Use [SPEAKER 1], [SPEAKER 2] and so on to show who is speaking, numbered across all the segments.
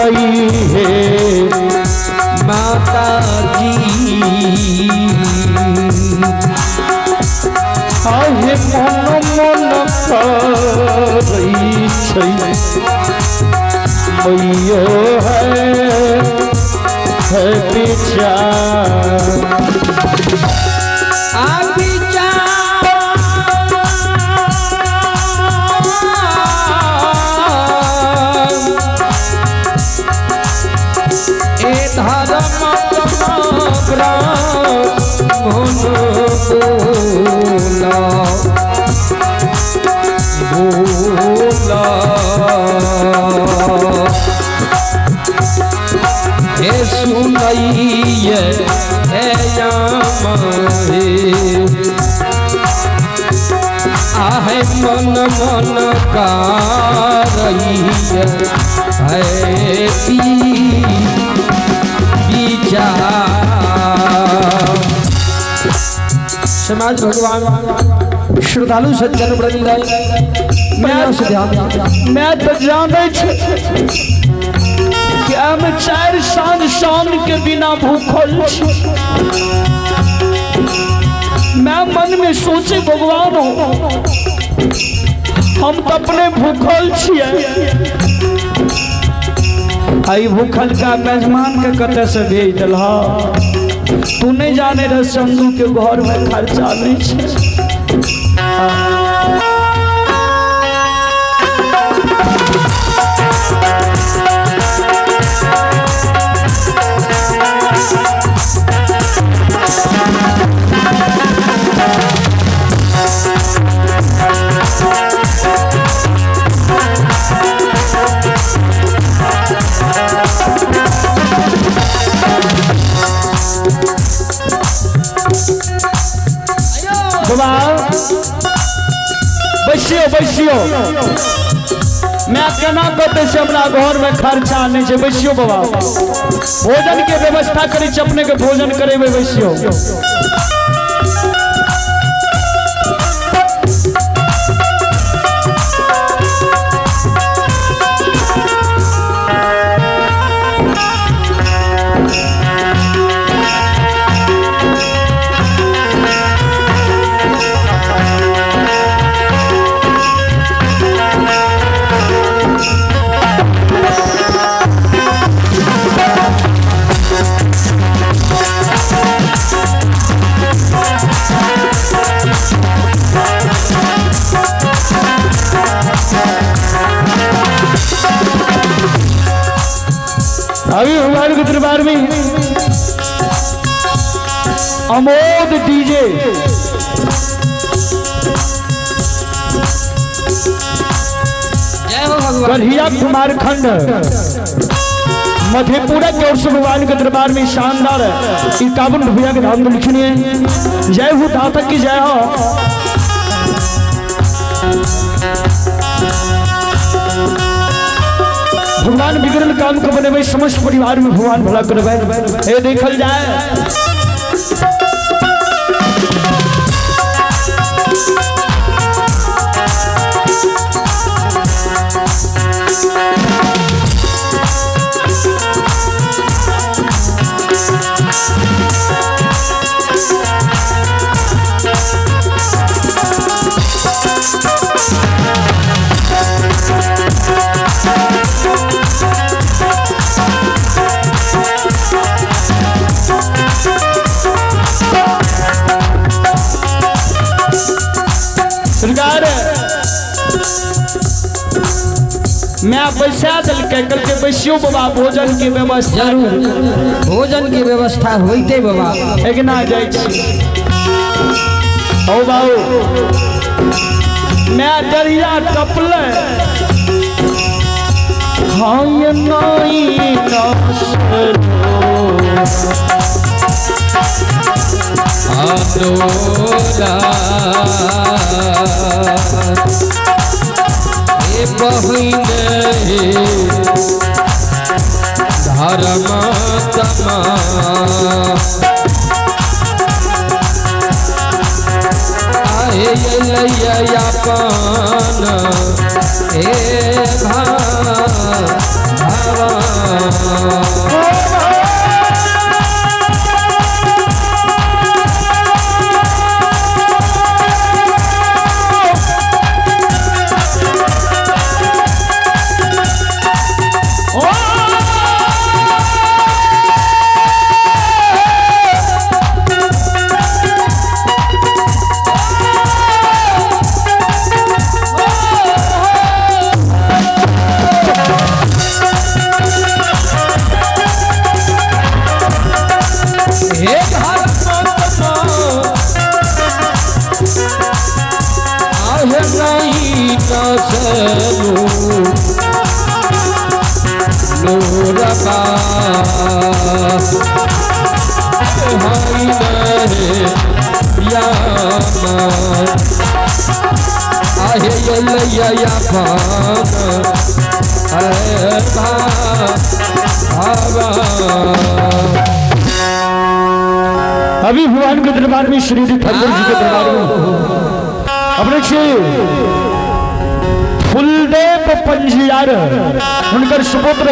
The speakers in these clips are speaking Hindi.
[SPEAKER 1] सुनई है माता जी आहे मन मन करई छै मैयो है विचार सुनइए आहे मन मन कारइए है विचार। समाज भगवान श्रद्धालु सज्जन वृंद मैं तो जाने कि हम 4 शान के बिना भूखल मैं मन में सोचे भगवान हम तो अपने भूखल आई भूखल का मेजमान के कते से भेज दिल तू नहीं जाने रह संधू के घर में खर्चा नहीं बैसियो मैं केना कहते से अपना घर में खर्चा नहीं है बैसियो बाबा भोजन के व्यवस्था करी अपने के भोजन करे बैसियो अभी हमारे के दरबार में अमोद डीजे गढ़िया कुमारखंड मधेपुरा की ओर से भगवान के दरबार में शानदार 51 रुपया के धाम लिखनी है। जय हो दाता की जय हो। भगवान बिगड़ल काम को बने भाई समस्त परिवार में भगवान भला कर देखल जाए। सरकार मैं पैसा दल के कल के बैसियो बाबा भोजन की व्यवस्था
[SPEAKER 2] भोजन की व्यवस्था होते बाबा
[SPEAKER 1] एक ना जाए ओ बाबू मैं दरिया टपल हाँ नहीं
[SPEAKER 2] बहिन धर्म तमा आए अपन हे भगवान बाबा हाय रे यामा आहे लैया पान बाबा।
[SPEAKER 1] अभी भगवान के दरबार में श्री ठाकुर जी के दरबार में अपने फुलदेव पंजियार उनकर सुपुत्र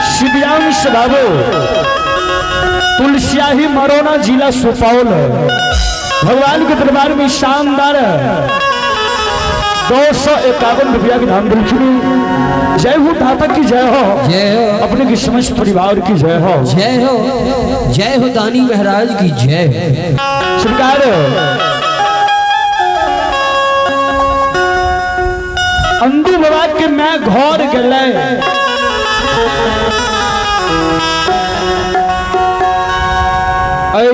[SPEAKER 1] शिव्यांश बाबू तुलसियाही मरोना जिला सुपौल भगवान के दरबार में शानदार 251 रुपया की धाम दिलचुनी। जय हो दाता की जय हो, अपने की समस्त परिवार की जय हो,
[SPEAKER 2] जय हो दानी महाराज की जय।
[SPEAKER 1] सरकार अंधु बाबा के मैं घर गले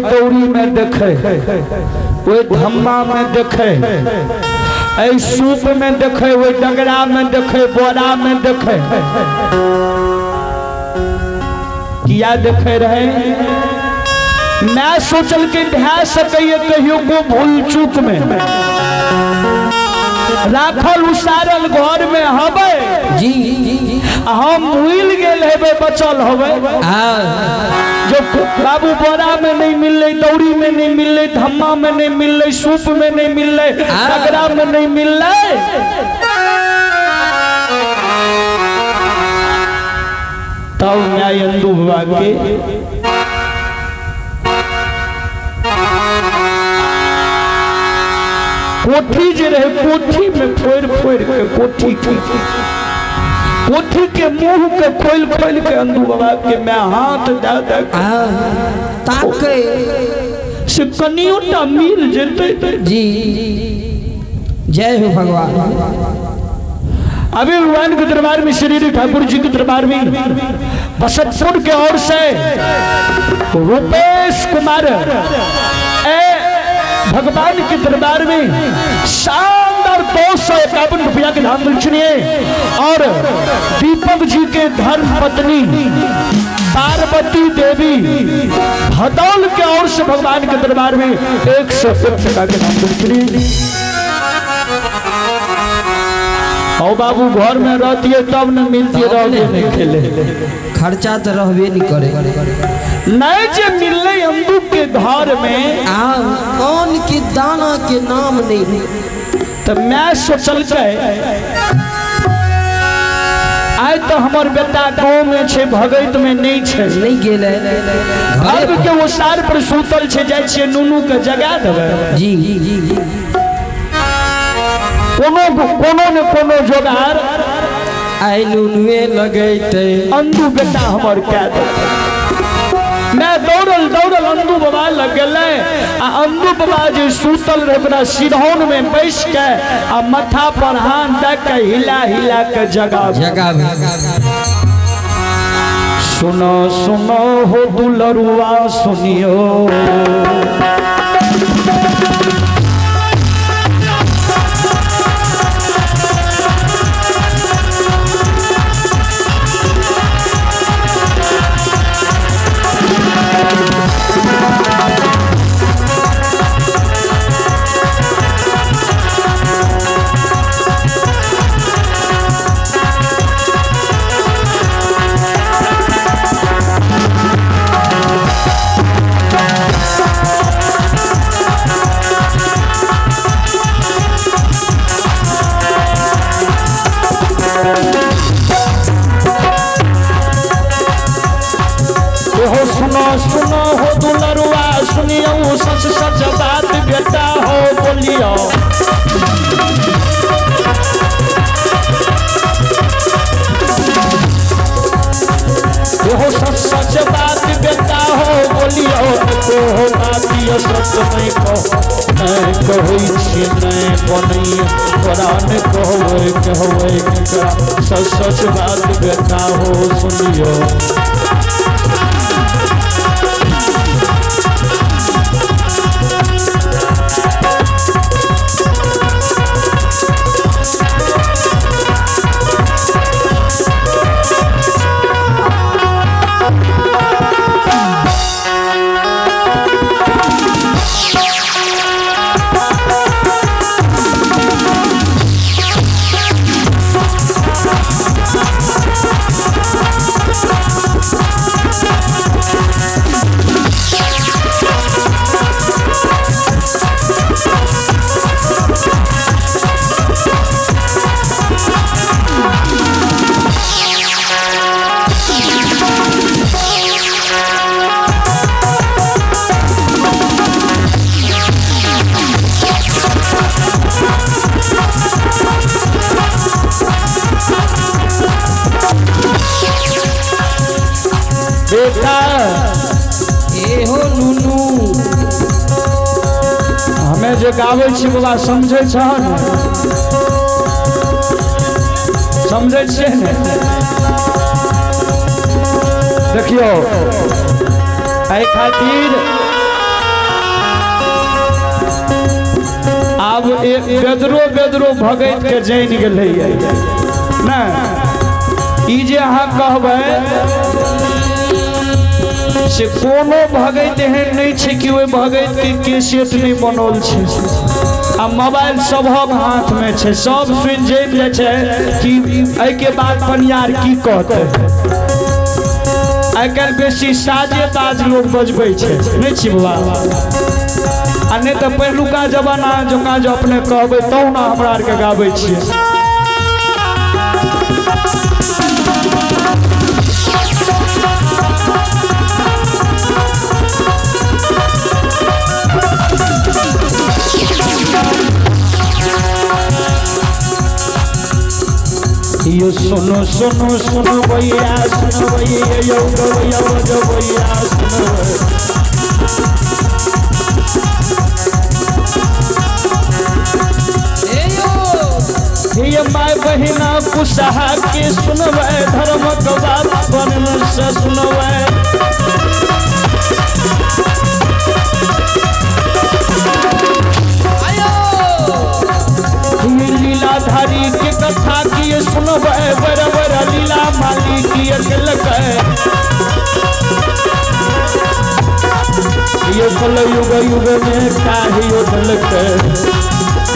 [SPEAKER 1] दौड़ी में देखे, वो धम्मा में देखे, सूप में देखे, वो डगरा में देखे, बोरा में देखे, किया देखे रहे। मैं सोचल के ढा सके कहियो को भूल चूक में राखल उसारल घर में हवे
[SPEAKER 2] जी
[SPEAKER 1] हम भूल गेल हेबे बचल हवे। जो बाबू बोरा में नहीं मिलले, दौड़ी में नहीं मिलले, धम्मा में नहीं मिलले, सूप में नहीं मिलले, डगरा में नहीं मिलले, तब मैं अंधु बाबा के कोठी जे रहे, कोठी में फोड़ फोड़ के कोठी के मुंह के खोल खोल के अंधु बाबा के मैं हाथ दे ताके से कनियोटा मिल जेते
[SPEAKER 2] जी। जय हो भगवान।
[SPEAKER 1] अभी भगवान के दरबार में श्री ठाकुर जी के दरबार में बसतपुर के ओर से रूपेश कुमार भगवान के दरबार में शानदार 251 रुपया के धाम दक्षिणे और दीपक जी के धर्म पत्नी पार्वती देवी भदौल के ओर से भगवान के दरबार में 101 टका के धाम दक्षिणे। और बाबू घर में रहती है तब न मिलती है, नहीं खेले
[SPEAKER 2] खर्चा तो रहबे नहीं करे,
[SPEAKER 1] नहीं जे मिलले अंधु के घर में
[SPEAKER 2] कौन के दाना के नाम नहीं।
[SPEAKER 1] तो मैं सोचल आय तो हमार बेटा गाँव में छे, भगत में नहीं छे,
[SPEAKER 2] नहीं गेले
[SPEAKER 1] अब के वो सार पर सुतल छे, जाय छे नूनू के जगा देबे
[SPEAKER 2] जी।
[SPEAKER 1] कोनो ने कोनो जोगार
[SPEAKER 2] आई नुनुए लगैते
[SPEAKER 1] अंधु बेटा हमर क्या दे। मैं दौड़ल अंधु बाबा लग गए। अंधु बाबा जो सुतल रहे अपना सिरहौन में बैठ के आ माथा पर हाथ दे के हिला हिला के जगा। सुनो सुनो हो दुलरुआ सुनियो, सुनो हो दुलरुआ सुनियो, सच सच बात बेटा हो बोलियो। सच सच बात बेटा हो बोलियो, तो हो बातियो सच नहीं कहो, नहीं कहै छी नहीं बनै पुराण कहबै सच सच बात बेटा हो सुनियो। बेटा
[SPEAKER 2] ए हो नुनू
[SPEAKER 1] हमें जे गावे छी बाबा समझे छन समझे छिए ने देखियो एहि खातिर आब बेदरो भगत के जान गेलै ना ई जे अहाँ कहबै से कोनो भगत एहन नहीं छै कि ओहि भगत के केसेट नहीं बनल छै आ मोबाइल सबहक हाथ में छै सब सुन जान जाइ छै कि एहि के बाद पनियार की कहतै आइ काल्हि बेसी साजे बाज लोग बजबै छै नहीं छी बाबा आ नहीं तो पहिलुका जमाना जकाँ जो अपने कहबै तब ना हमरा आर के गाबै छियै यो सुनो सुनो सुनो भैया सुनो भैया यो भैया जो भैया सुनो ये माय बहिना कुशहा के सुनबै धर्म के बात बनल से सुनबै लीलाधारी के कथा किए सुनबै बराबर लीला माली किए केलकै ये कल युग युग में काहे यो देलकै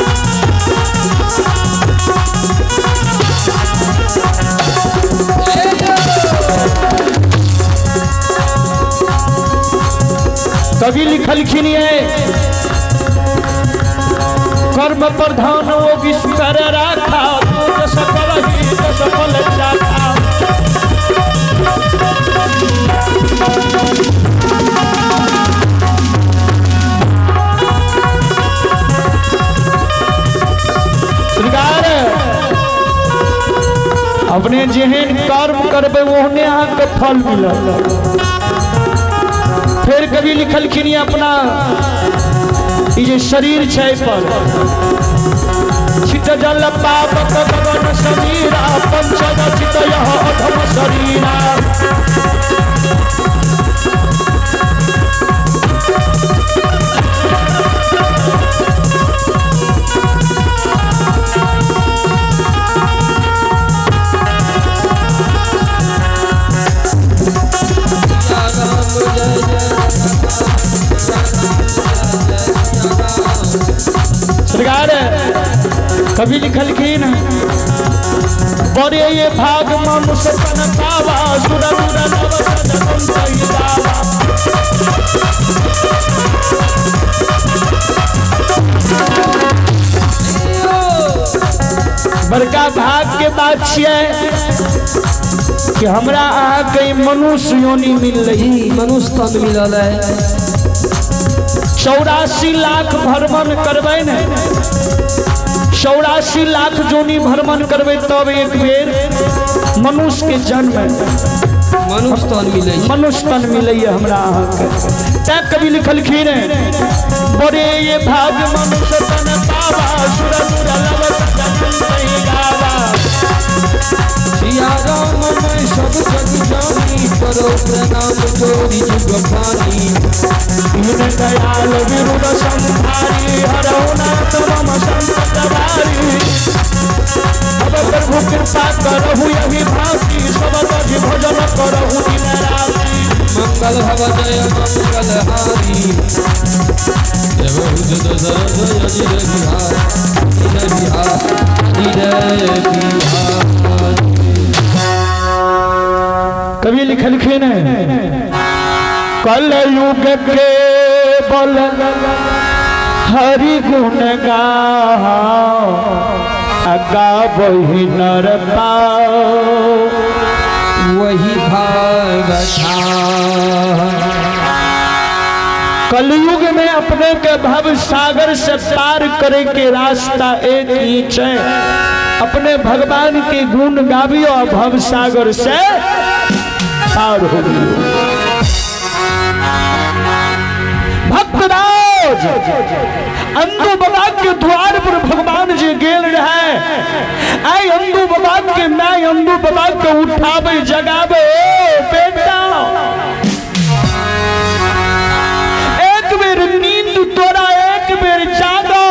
[SPEAKER 1] कवि लिखलखिन कर्म प्रधान वो विश्व कर राखा सफल ही सफल जाता श्रृंगार अपने जेहन कर्म करबे ओहने अहाँ के फल मिलत फिर कवि लिखलखिन अपना ये शरीर छै पर चित जल पाप गगन समीरा पंचद चित यह अधम शरीरा कवि लिखलखिन बड़े ये भाग मनुष्य तन पावा सुर सुर नव सजन सही गावा बड़का भाग के बात छियै कि हमरा अहाँ के मनुष्य योनि मिल रही
[SPEAKER 2] मनुष्य तन मिलल है
[SPEAKER 1] 84 लाख भ्रमण करबै ने 84 लाख जोनी भ्रमण करबै तब एक बेर मनुष्य के जन्म मनुष्य तन मिले हमरा अहाँ के तै कवि लिखलखिन बड़े ये भाग मनुष्य तन पावा सुर सुर लव सजन सही गावा सिया राम मैं सब जग जानी करो प्रणाम जोरी जुग पानी इन दयाल विरुद संहारी हरौ नाथ मम संकट बारी अब प्रभु कृपा करहु यही भांति सब तज भजन करहु दिन राति मंगल भव जय मंगल हारी देव उदित सरद अजिर बिहार कवि लिखलखिन कल युग के बल हरि गुण गाओ गावहि नर पाओ
[SPEAKER 2] वही भाग
[SPEAKER 1] कलयुग में अपने के भव सागर से पार करे के रास्ता एक ही है अपने भगवान के गुण गावियो भव सागर से पार हो गयो भक्तराज अंधु बाबा के द्वार पर भगवान जी गेल रहे। आई अंधु बाबा के मैं अंधु बाबा के उठावे जगावे बेटा एक बेर नींद तोरा एक बेर जागो।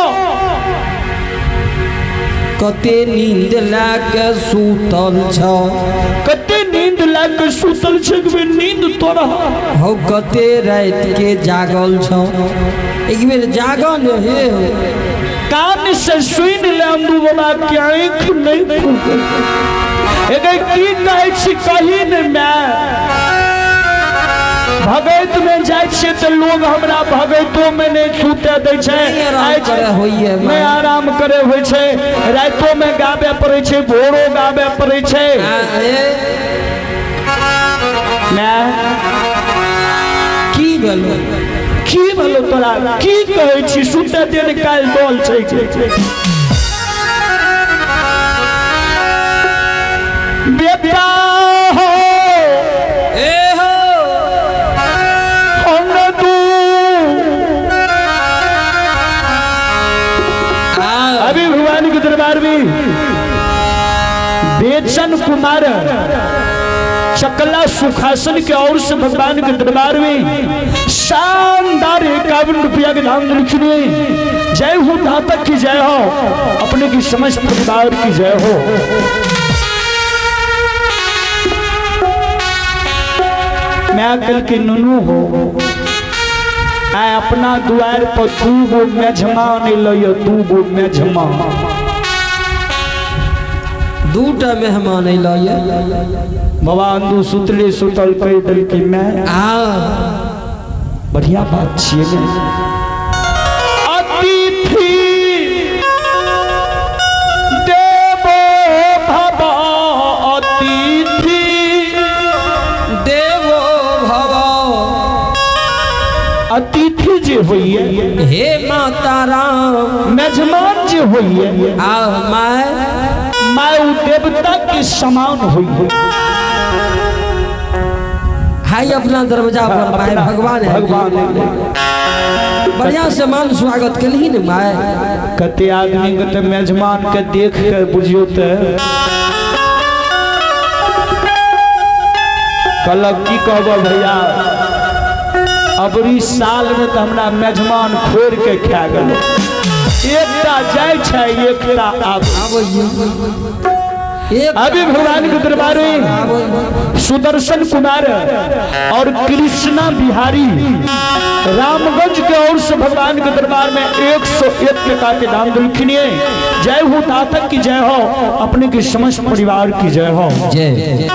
[SPEAKER 2] कते नींद लाके सुतल छ,
[SPEAKER 1] कते नींद लाके सुतल छ, एक बेर नींद तोरा
[SPEAKER 2] हो कते रात के जागल छ, एक बेर जागल हे
[SPEAKER 1] कान से सुन ले अंधु बाबा के आंख नहीं खुल। एक की कहै छी कही ने मैं भगत में जाय छे तो लोग हमरा भगतो में नहीं छूटे दै छै। मैं आराम करे होय छै, रातो में गाबे पड़े छै, भोरो गाबे पड़े छै। मैं
[SPEAKER 2] की भेलो
[SPEAKER 1] की भेलो तोरा की कहै छी छूटे दिन काल डोल छै। बेटा दरबार में बेचन कुमार चकला सुखासन के और से भगवान के दरबार में शानदार 51 रुपया के दाम लिखने। जय हो दातक की जय हो, अपने की समस्त परिवार की जय हो। मैं कल के ननू हो आए अपना द्वार पर 2 गो मेजमान लियो, 2 गो मेजमान,
[SPEAKER 2] 2टा मेहमान लाये।
[SPEAKER 1] बाबा अंधु सुतले सुतल कह दिल की मैं बढ़िया बात छिए ने। अतिथि देवो भव, अतिथि
[SPEAKER 2] देवो भव,
[SPEAKER 1] अतिथि जे होइए
[SPEAKER 2] हे माता राम,
[SPEAKER 1] मेजमान जे होइए माय देवता के समान हुई।
[SPEAKER 2] हाय अपना दरवाजा पर माय भगवान है, बढ़िया से मान स्वागत के लिए न माय।
[SPEAKER 1] कते आदमी के तो मेजमान के देख कर बुझियो तो कलक की कहबो भैया अबरी साल में तो हमरा मेजमान खोर के खा गेल। एकटा जाय छै एकटा अभी भगवान के दरबार में सुदर्शन कुमार और कृष्णा बिहारी रामगंज के ओर से भगवान के दरबार में 101 टका के दाम दिलखिनिए। जय हो दातक की जय हो, अपने के समस्त परिवार की जय हो।
[SPEAKER 2] जय।